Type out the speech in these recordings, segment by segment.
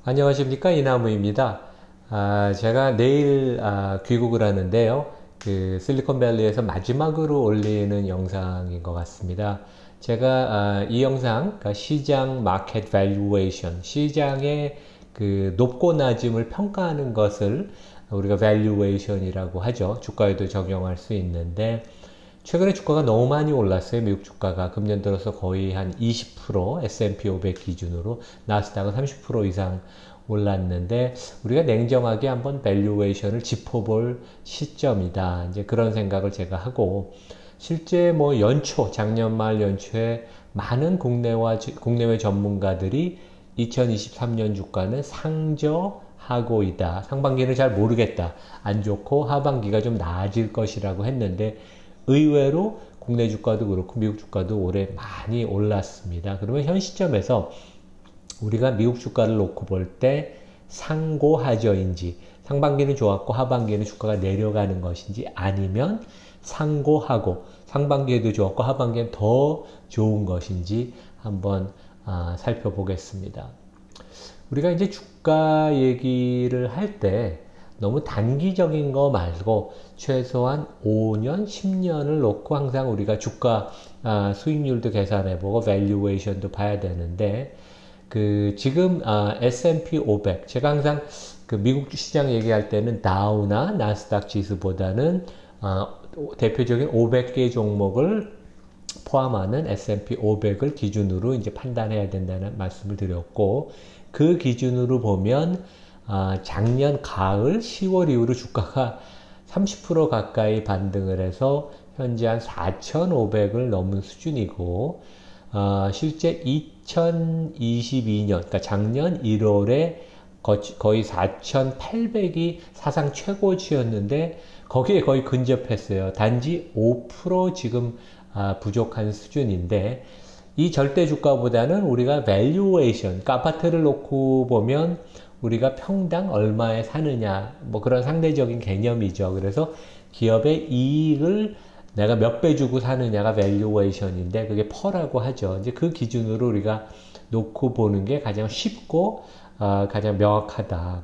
안녕하십니까, 이나무입니다. 제가 내일 귀국을 하는데요. 그 실리콘밸리에서 마지막으로 올리는 영상인 것 같습니다. 제가 이 영상, 그러니까 시장 마켓 밸류에이션, 시장의 그 높고 낮음을 평가하는 것을 우리가 밸류에이션이라고 하죠. 주가에도 적용할 수 있는데, 최근에 주가가 너무 많이 올랐어요. 미국 주가가 금년 들어서 거의 한 20%, S&P 500 기준으로 나스닥은 30% 이상 올랐는데, 우리가 냉정하게 한번 밸류에이션을 짚어볼 시점이다. 이제 그런 생각을 제가 하고, 실제 뭐 연초, 작년 말 연초에 많은 국내외 전문가들이 2023년 주가는 상저하고 있다. 상반기는 잘 모르겠다. 안 좋고 하반기가 좀 나아질 것이라고 했는데, 의외로 국내 주가도 그렇고 미국 주가도 올해 많이 올랐습니다. 그러면 현 시점에서 우리가 미국 주가를 놓고 볼 때 상고하저인지, 상반기는 좋았고 하반기에는 주가가 내려가는 것인지, 아니면 상고하고 상반기에도 좋았고 하반기엔 더 좋은 것인지 한번 살펴보겠습니다. 우리가 이제 주가 얘기를 할 때 너무 단기적인 거 말고 최소한 5년, 10년을 놓고 항상 우리가 주가 수익률도 계산해보고 밸류에이션도 봐야 되는데, 그 지금 S&P 500, 제가 항상 그 미국 시장 얘기할 때는 다우나 나스닥 지수보다는 대표적인 500개 종목을 포함하는 S&P 500을 기준으로 이제 판단해야 된다는 말씀을 드렸고, 그 기준으로 보면 작년 가을 10월 이후로 주가가 30% 가까이 반등을 해서 현재 한 4,500을 넘은 수준이고, 실제 2022년, 그러니까 작년 1월에 거의 4,800이 사상 최고치였는데 거기에 거의 근접했어요. 단지 5% 지금 부족한 수준인데, 이 절대 주가보다는 우리가 밸류에이션, 그러니까 아파트를 놓고 보면 우리가 평당 얼마에 사느냐, 뭐 그런 상대적인 개념이죠. 그래서 기업의 이익을 내가 몇 배 주고 사느냐가 밸류에이션인데, 그게 퍼라고 하죠. 이제 그 기준으로 우리가 놓고 보는 게 가장 쉽고 가장 명확하다.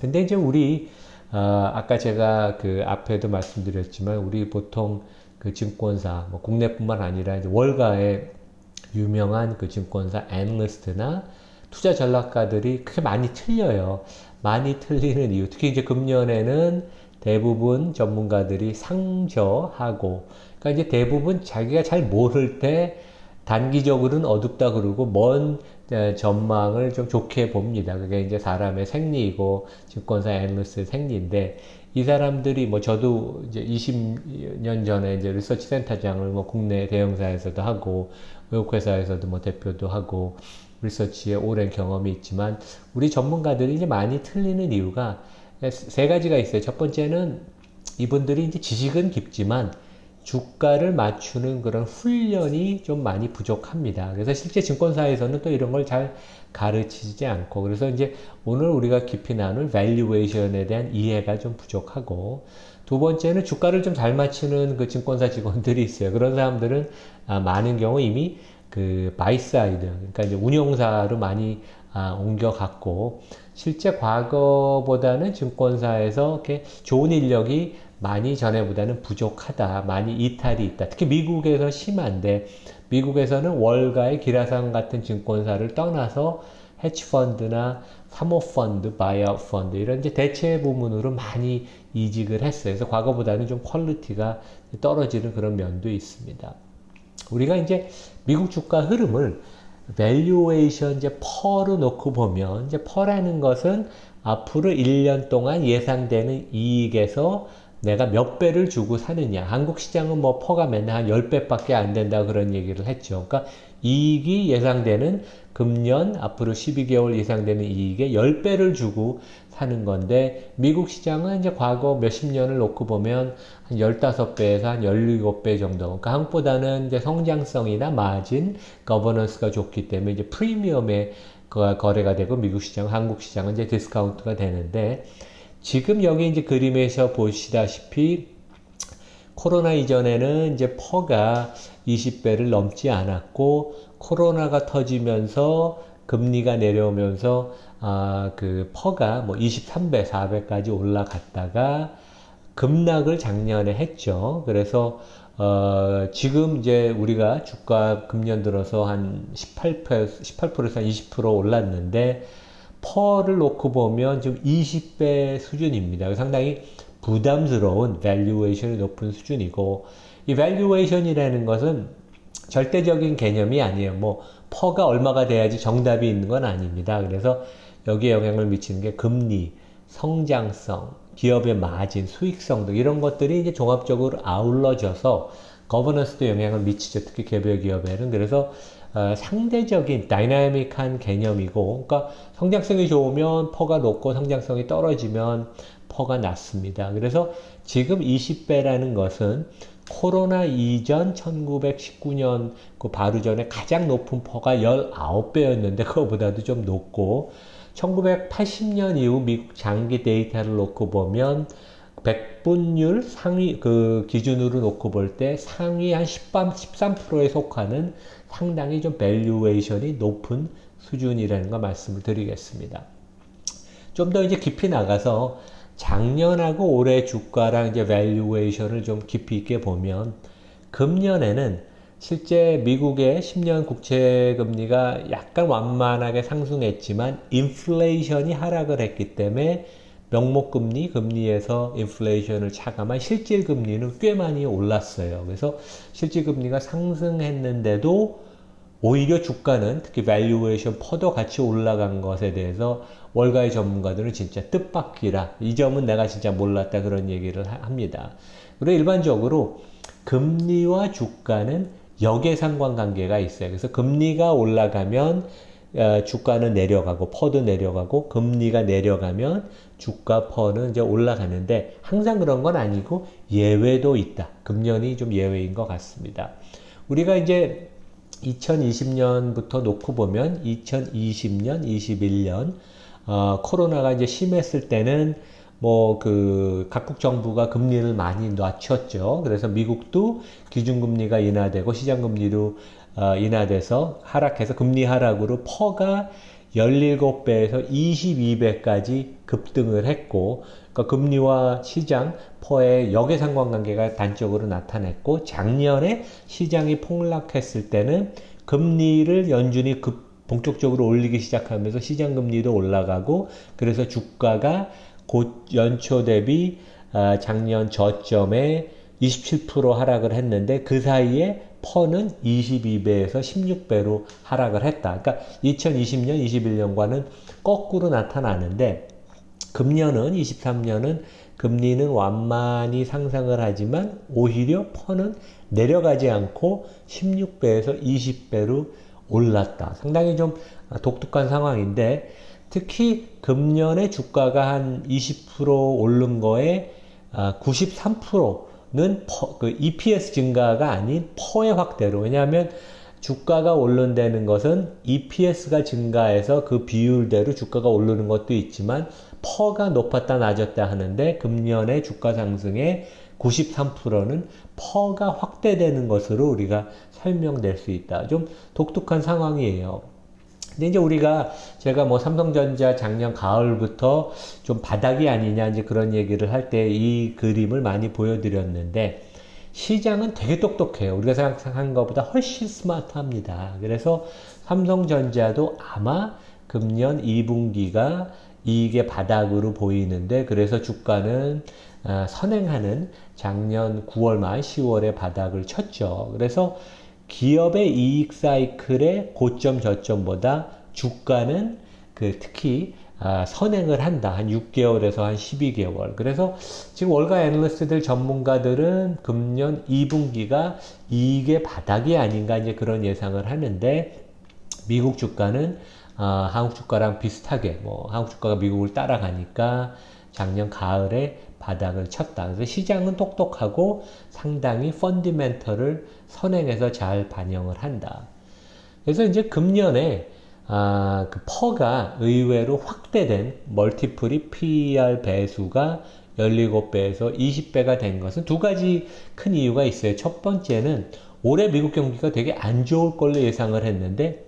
근데 이제 우리 아까 제가 그 앞에도 말씀드렸지만, 우리 보통 그 증권사, 뭐 국내뿐만 아니라 이제 월가의 유명한 그 증권사 애널리스트나 투자 전략가들이 크게 많이 틀려요. 많이 틀리는 이유, 특히 이제 금년에는 대부분 전문가들이 상저하고, 그러니까 이제 대부분 자기가 잘 모를 때 단기적으로는 어둡다 그러고 먼 전망을 좀 좋게 봅니다. 그게 이제 사람의 생리이고 증권사 애널리스트의 생리인데, 이 사람들이 뭐 저도 이제 20년 전에 이제 리서치 센터장을 뭐 국내 대형사에서도 하고 외국회사에서도 뭐 대표도 하고 리서치에 오랜 경험이 있지만, 우리 전문가들이 이제 많이 틀리는 이유가 세 가지가 있어요. 첫 번째는 이분들이 이제 지식은 깊지만 주가를 맞추는 그런 훈련이 좀 많이 부족합니다. 그래서 실제 증권사에서는 또 이런 걸 잘 가르치지 않고, 그래서 이제 오늘 우리가 깊이 나눌 밸류에이션에 대한 이해가 좀 부족하고, 두 번째는 주가를 좀 잘 맞추는 그 증권사 직원들이 있어요. 그런 사람들은 많은 경우 이미 그 바이사이드, 그러니까 이제 운용사로 많이 옮겨갔고, 실제 과거보다는 증권사에서 이렇게 좋은 인력이 많이 전에보다는 부족하다, 많이 이탈이 있다. 특히 미국에서 심한데, 미국에서는 월가의 기라상 같은 증권사를 떠나서 헤지펀드나 사모펀드, 바이아웃 펀드 이런 이제 대체 부문으로 많이 이직을 했어요. 그래서 과거보다는 좀 퀄리티가 떨어지는 그런 면도 있습니다. 우리가 이제 미국 주가 흐름을 밸류에이션 이제 퍼로 놓고 보면, 이제 퍼라는 것은 앞으로 1년 동안 예상되는 이익에서 내가 몇 배를 주고 사느냐. 한국 시장은 뭐 퍼가 맨날 한 10배밖에 안 된다 그런 얘기를 했죠. 그러니까 이익이 예상되는 금년 앞으로 12개월 예상되는 이익의 10배를 주고 사는 건데, 미국 시장은 이제 과거 몇십 년을 놓고 보면 한 15배에서 한 17배 정도. 그러니까 한국보다는 이제 성장성이나 마진, 거버넌스가 좋기 때문에 이제 프리미엄에 거래가 되고, 미국 시장, 한국 시장은 이제 디스카운트가 되는데, 지금 여기 이제 그림에서 보시다시피 코로나 이전에는 이제 퍼가 20배를 넘지 않았고 코로나가 터지면서 금리가 내려오면서 그 퍼가 뭐 23배, 4배까지 올라갔다가 급락을 작년에 했죠. 그래서 지금 이제 우리가 주가 금년 들어서 한 18%에서 한 20% 올랐는데 퍼를 놓고 보면 지금 20배 수준입니다. 상당히 부담스러운 밸류에이션이 높은 수준이고 이 밸류에이션이라는 것은 절대적인 개념이 아니에요. 뭐 퍼가 얼마가 돼야지 정답이 있는 건 아닙니다. 그래서 여기에 영향을 미치는 게 금리, 성장성, 기업의 마진, 수익성 등 이런 것들이 이제 종합적으로 아울러져서 거버넌스도 영향을 미치죠. 특히 개별 기업에는. 그래서 상대적인 다이나믹한 개념이고, 그러니까 성장성이 좋으면 퍼가 높고 성장성이 떨어지면 퍼가 낮습니다. 그래서 지금 20배라는 것은 코로나 이전 1919년 그 바로 전에 가장 높은 퍼가 19배였는데 그거보다도 좀 높고 1980년 이후 미국 장기 데이터를 놓고 보면 백분율 상위 그 기준으로 놓고 볼 때 상위 한 13%에 속하는 상당히 좀 밸류에이션이 높은 수준이라는 거 말씀을 드리겠습니다. 좀 더 이제 깊이 나가서 작년하고 올해 주가랑 이제 밸류에이션을 좀 깊이 있게 보면 금년에는 실제 미국의 10년 국채 금리가 약간 완만하게 상승했지만 인플레이션이 하락을 했기 때문에 명목금리, 금리에서 인플레이션을 차감한 실질금리는 꽤 많이 올랐어요. 그래서 실질금리가 상승했는데도 오히려 주가는 특히 밸류에이션 퍼도 같이 올라간 것에 대해서 월가의 전문가들은 진짜 뜻밖이라 이 점은 내가 진짜 몰랐다 그런 얘기를 합니다. 그리고 일반적으로 금리와 주가는 역예상관관계가 있어요. 그래서 금리가 올라가면 주가는 내려가고 퍼도 내려가고 금리가 내려가면 주가 퍼는 이제 올라가는데 항상 그런 건 아니고 예외도 있다. 금년이 좀 예외인 것 같습니다. 우리가 이제 2020년부터 놓고 보면 2020년, 21년 코로나가 이제 심했을 때는 뭐 그 각국 정부가 금리를 많이 낮췄죠. 그래서 미국도 기준금리가 인하되고 시장금리도 인하돼서 하락해서 금리 하락으로 퍼가 17배에서 22배까지 급등을 했고 그러니까 금리와 시장 퍼의 역예상관관계가 단적으로 나타냈고 작년에 시장이 폭락했을 때는 금리를 연준이 본격적으로 올리기 시작하면서 시장금리도 올라가고 그래서 주가가 곧 연초 대비 작년 저점에 27% 하락을 했는데 그 사이에 퍼는 22배에서 16배로 하락을 했다. 그러니까 2020년, 21년과는 거꾸로 나타나는데 금년은 23년은 금리는 완만히 상승을 하지만 오히려 퍼는 내려가지 않고 16배에서 20배로 올랐다. 상당히 좀 독특한 상황인데 특히 금년에 주가가 한 20% 오른 거에 93%는 그 EPS 증가가 아닌 퍼의 확대로. 왜냐하면 주가가 오른다는 것은 EPS가 증가해서 그 비율대로 주가가 오르는 것도 있지만 퍼가 높았다 낮았다 하는데 금년의 주가 상승의 93%는 퍼가 확대되는 것으로 우리가 설명될 수 있다. 좀 독특한 상황이에요. 근데 이제 제가 뭐 삼성전자 작년 가을부터 좀 바닥이 아니냐 이제 그런 얘기를 할 때 이 그림을 많이 보여드렸는데 시장은 되게 똑똑해요. 우리가 생각한 것보다 훨씬 스마트합니다. 그래서 삼성전자도 아마 금년 2분기가 이게 바닥으로 보이는데 그래서 주가는 선행하는 작년 9월 말 10월에 바닥을 쳤죠. 그래서 기업의 이익 사이클의 고점 저점보다 주가는 특히 선행을 한다. 한 6개월에서 한 12개월. 그래서 지금 월가 애널리스트들 전문가들은 금년 2분기가 이익의 바닥이 아닌가 이제 그런 예상을 하는데 미국 주가는 한국 주가랑 비슷하게 한국 주가가 미국을 따라가니까 작년 가을에 바닥을 쳤다. 그래서 시장은 똑똑하고 상당히 펀디멘털을 선행해서 잘 반영을 한다. 그래서 이제 금년에 그 퍼가 의외로 확대된 멀티플이 PER 배수가 17배에서 20배가 된 것은 두 가지 큰 이유가 있어요. 첫 번째는 올해 미국 경기가 되게 안 좋을 걸로 예상을 했는데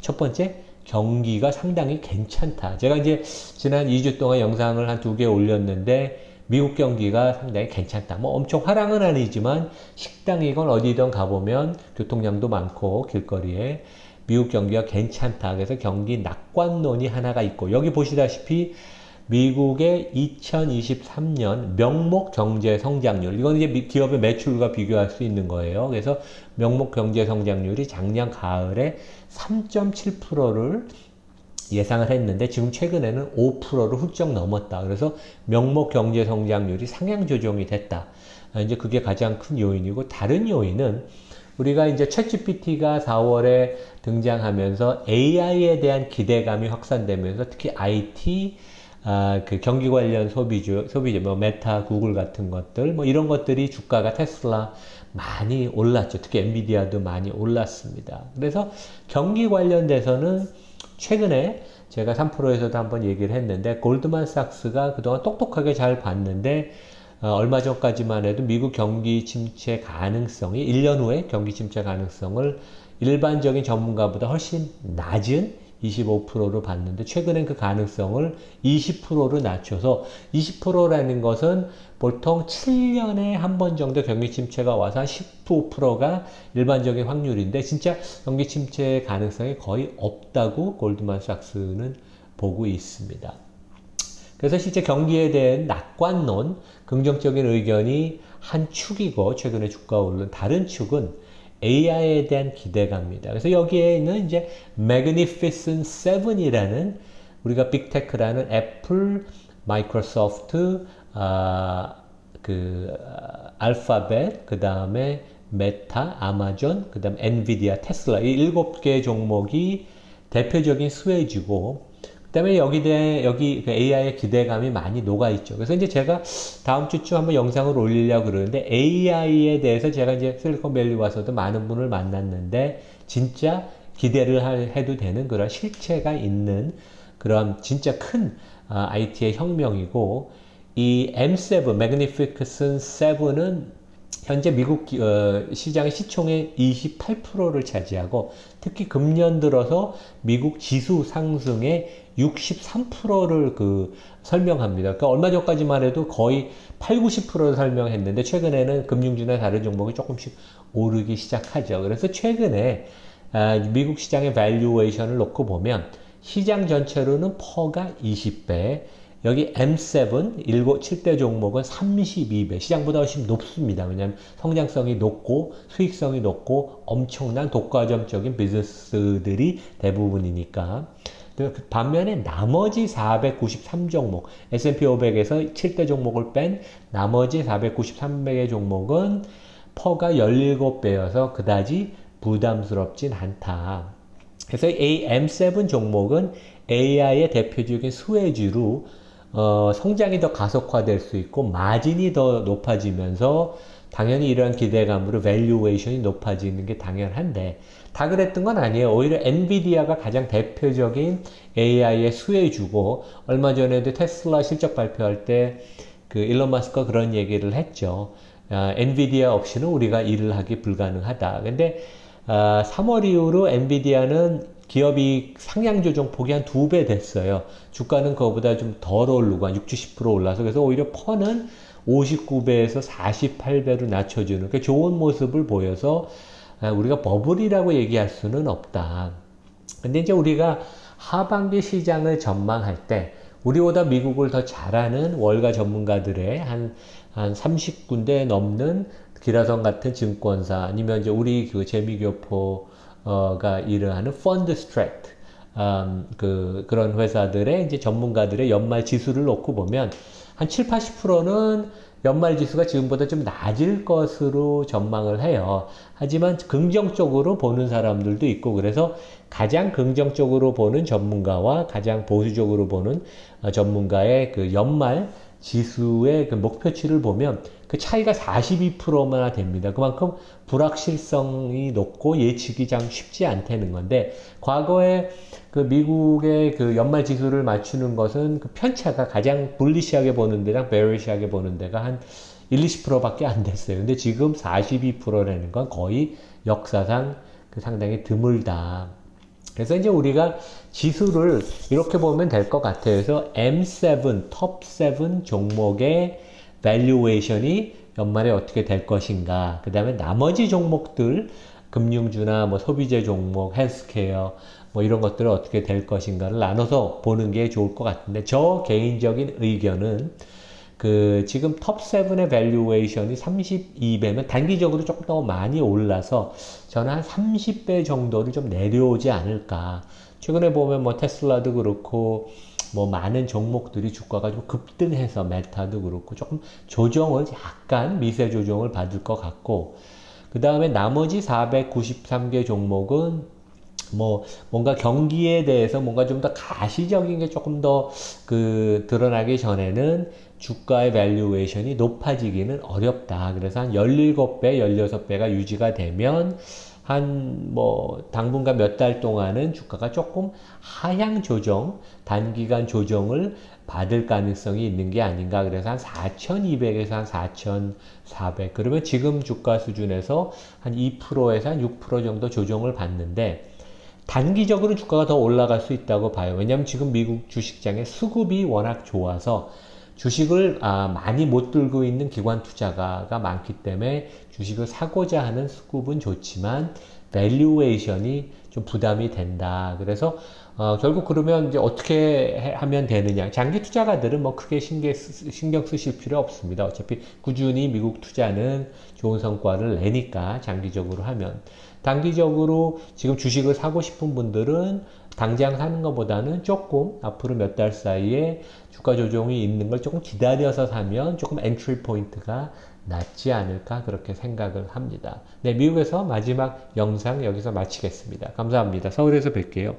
첫 번째, 경기가 상당히 괜찮다. 제가 이제 지난 2주 동안 영상을 한 2개 올렸는데 미국 경기가 상당히 괜찮다. 뭐 엄청 화랑은 아니지만 식당이건 어디든 가보면 교통량도 많고 길거리에 미국 경기가 괜찮다. 그래서 경기 낙관론이 하나가 있고 여기 보시다시피 미국의 2023년 명목 경제 성장률 이건 이제 기업의 매출과 비교할 수 있는 거예요. 그래서 명목 경제 성장률이 작년 가을에 3.7%를 예상을 했는데 지금 최근에는 5%를 훌쩍 넘었다. 그래서 명목 경제 성장률이 상향 조정이 됐다. 이제 그게 가장 큰 요인이고 다른 요인은 우리가 이제 챗GPT가 4월에 등장하면서 AI에 대한 기대감이 확산되면서 특히 IT 그 경기 관련 소비주, 뭐 메타, 구글 같은 것들, 뭐 이런 것들이 주가가 테슬라 많이 올랐죠. 특히 엔비디아도 많이 올랐습니다. 그래서 경기 관련돼서는 최근에 제가 3프로에서도 한번 얘기를 했는데 골드만삭스가 그동안 똑똑하게 잘 봤는데 얼마 전까지만 해도 미국 경기 침체 가능성이 1년 후에 경기 침체 가능성을 일반적인 전문가보다 훨씬 낮은 25%로 봤는데 최근엔 그 가능성을 20%로 낮춰서 20%라는 것은 보통 7년에 한 번 정도 경기 침체가 와서 한 15%가 일반적인 확률인데 진짜 경기 침체 가능성이 거의 없다고 골드만삭스는 보고 있습니다. 그래서 실제 경기에 대한 낙관론, 긍정적인 의견이 한 축이고 최근에 주가 오른 다른 축은 AI에 대한 기대감입니다. 그래서 여기에는 이제 Magnificent Seven이라는 우리가 빅테크라는 애플, 마이크로소프트, 알파벳, 그 다음에 메타, 아마존, 그 다음 엔비디아, 테슬라 이 7개 종목이 대표적인 수혜주고 그 다음에 여기 그 AI의 기대감이 많이 녹아있죠. 그래서 이제 제가 다음 주쯤 한번 영상을 올리려고 그러는데 AI에 대해서 제가 이제 실리콘밸리 와서도 많은 분을 만났는데 진짜 기대를 해도 되는 그런 실체가 있는 그런 진짜 큰 IT의 혁명이고 이 M7, Magnificent 7은 현재 미국 시장의 시총의 28%를 차지하고 특히 금년 들어서 미국 지수 상승의 63%를 설명합니다. 그러니까 얼마 전까지만 해도 거의 8, 90%를 설명했는데 최근에는 금융주나 다른 종목이 조금씩 오르기 시작하죠. 그래서 최근에 미국 시장의 밸류에이션을 놓고 보면 시장 전체로는 퍼가 20배, 여기 M7, 7대 종목은 32배, 시장보다 훨씬 높습니다. 왜냐하면 성장성이 높고 수익성이 높고 엄청난 독과점적인 비즈니스들이 대부분이니까. 반면에 나머지 493종목, S&P 500에서 7대 종목을 뺀 나머지 493개 종목은 퍼가 17배여서 그다지 부담스럽진 않다. 그래서 이 M7 종목은 AI의 대표적인 수혜주로 성장이 더 가속화될 수 있고 마진이 더 높아지면서 당연히 이러한 기대감으로 밸류에이션이 높아지는 게 당연한데 다 그랬던 건 아니에요. 오히려 엔비디아가 가장 대표적인 AI의 수혜주고 얼마 전에도 테슬라 실적 발표할 때 그 일론 머스크가 그런 얘기를 했죠. 엔비디아 없이는 우리가 일을 하기 불가능하다. 근데 3월 이후로 엔비디아는 기업이 상향 조정 폭이 한 2배 됐어요. 주가는 그거보다 좀 덜 오르고 한 60, 70% 올라서 그래서 오히려 퍼는 59배에서 48배로 낮춰주는 그러니까 좋은 모습을 보여서 우리가 버블이라고 얘기할 수는 없다. 근데 이제 우리가 하반기 시장을 전망할 때 우리보다 미국을 더 잘하는 월가 전문가들의 한 30군데 넘는 기라성 같은 증권사 아니면 이제 우리 그 재미교포가 일하는 펀드 스트랙트 그런 회사들의 이제 전문가들의 연말 지수를 놓고 보면 한 7, 80%는 연말 지수가 지금보다 좀 낮을 것으로 전망을 해요. 하지만 긍정적으로 보는 사람들도 있고 그래서 가장 긍정적으로 보는 전문가와 가장 보수적으로 보는 전문가의 그 연말 지수의 그 목표치를 보면 그 차이가 42%나 됩니다. 그만큼 불확실성이 높고 예측이 참 쉽지 않다는 건데, 과거에 그 미국의 그 연말 지수를 맞추는 것은 그 편차가 가장 불리시하게 보는 데랑 베리시하게 보는 데가 한 1, 20%밖에 안 됐어요. 근데 지금 42%라는 건 거의 역사상 그 상당히 드물다. 그래서 이제 우리가 지수를 이렇게 보면 될 것 같아요. 그래서 M7, 톱7 종목의 밸류에이션이 연말에 어떻게 될 것인가. 그 다음에 나머지 종목들, 금융주나 뭐 소비재 종목, 헬스케어, 뭐 이런 것들은 어떻게 될 것인가를 나눠서 보는 게 좋을 것 같은데, 저 개인적인 의견은 그 지금 톱7의 밸류에이션이 32배면 단기적으로 조금 더 많이 올라서 저는 한 30배 정도를 좀 내려오지 않을까. 최근에 보면 뭐 테슬라도 그렇고 뭐 많은 종목들이 주가가 좀 급등해서 메타도 그렇고 조금 조정을 약간 미세 조정을 받을 것 같고, 그 다음에 나머지 493개 종목은 뭐 뭔가 경기에 대해서 뭔가 좀 더 가시적인 게 조금 더 그 드러나기 전에는 주가의 밸류에이션이 높아지기는 어렵다. 그래서 한 17배, 16배가 유지가 되면 한 뭐 당분간 몇 달 동안은 주가가 조금 하향 조정, 단기간 조정을 받을 가능성이 있는 게 아닌가. 그래서 한 4,200에서 한 4,400. 그러면 지금 주가 수준에서 한 2%에서 한 6% 정도 조정을 받는데, 단기적으로 주가가 더 올라갈 수 있다고 봐요. 왜냐하면 지금 미국 주식장의 수급이 워낙 좋아서 주식을 많이 못 들고 있는 기관 투자가가 많기 때문에 주식을 사고자 하는 수급은 좋지만 밸류에이션이 좀 부담이 된다. 그래서 결국 그러면 이제 어떻게 하면 되느냐. 장기 투자가들은 뭐 크게 신경 쓰실 필요 없습니다. 어차피 꾸준히 미국 투자는 좋은 성과를 내니까 장기적으로 하면. 단기적으로 지금 주식을 사고 싶은 분들은 당장 사는 것보다는 조금 앞으로 몇 달 사이에 주가 조정이 있는 걸 조금 기다려서 사면 조금 엔트리 포인트가 낮지 않을까 그렇게 생각을 합니다. 네, 미국에서 마지막 영상 여기서 마치겠습니다. 감사합니다. 서울에서 뵐게요.